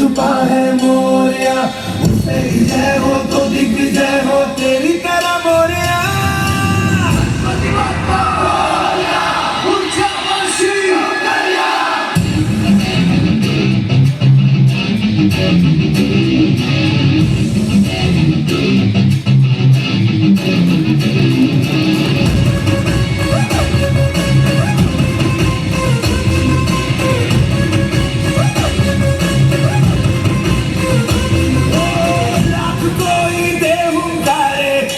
छुपा है मोरिया, उसे ही जय हो तो दिग्विजय हो तेरी तरह मोरिया।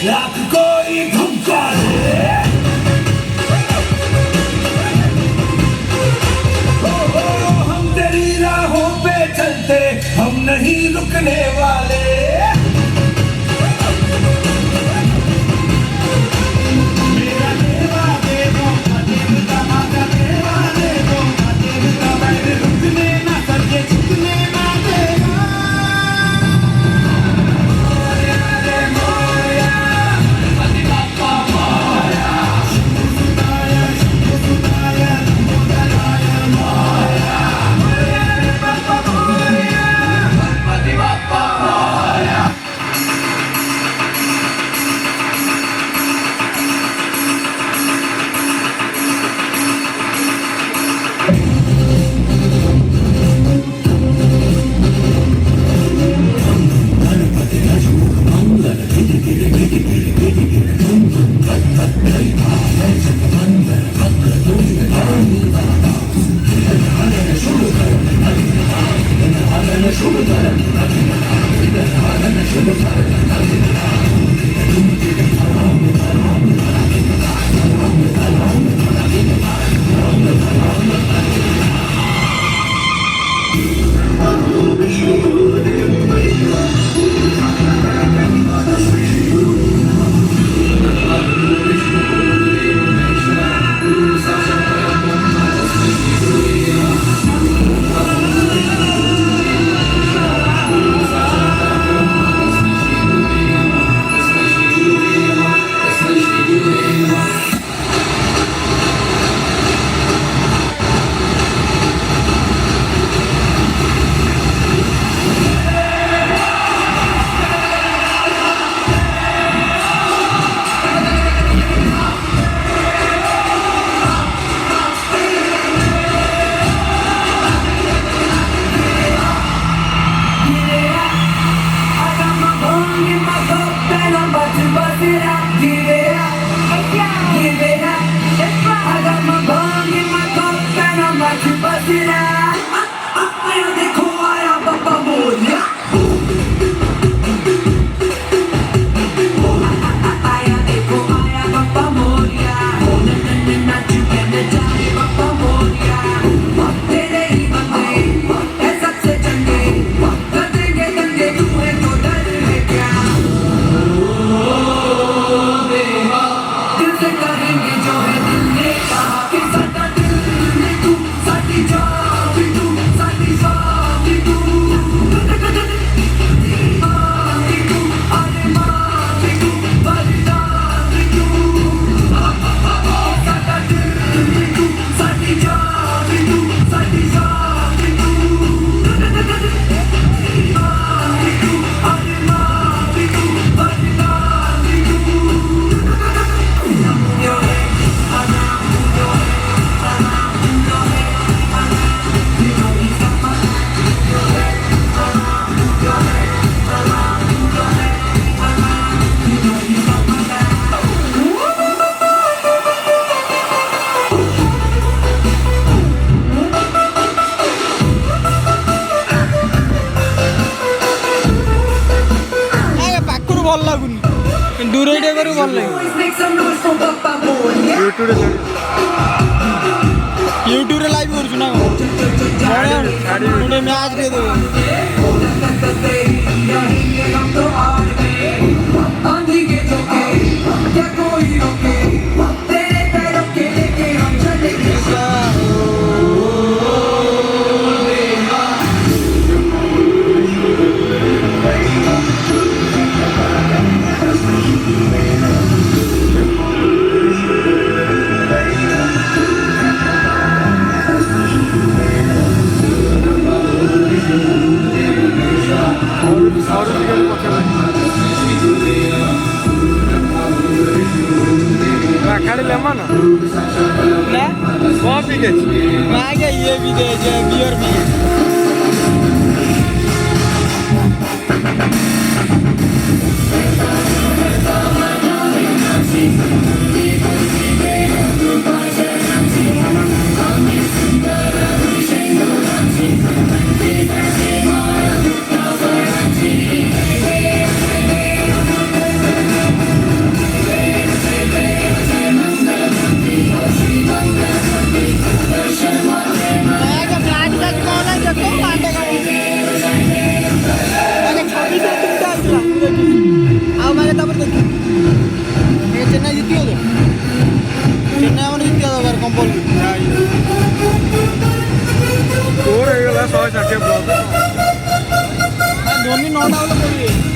लाख कोई धुमकारे, हम तेरी राहों पे चलते, हम नहीं रुकने वाले। मेरा देवा देवो देवता माता देवा देवो देवता, मैं रुकने ना सके झुकने ना देगा। ଭଲ ଲାଗୁନି, ଦୂର ଏଇଟା କରୁ ଭଲ ଲାଗେ। ୟୁଟ୍ୟୁବରେ ଲାଇଭ୍ କରୁଛୁ ନା ଗୋଟେ ମ୍ୟାଚ୍ ଟିକେ ଦେବେ। ना ना कौन पी गई मैं क्या ये भी दे जो बियर भी मैं क्या ब्रांड का कौन है देखो कांटे का मैं क्या 26 सेंटीमीटर आइला देखी आओ मैं तब देखी ये चेन्नई जीती हो चेन्नई हमने जीती हो बार कंपल तोर हो गला 160 ब्लॉक धोनी 9 डाउन करिए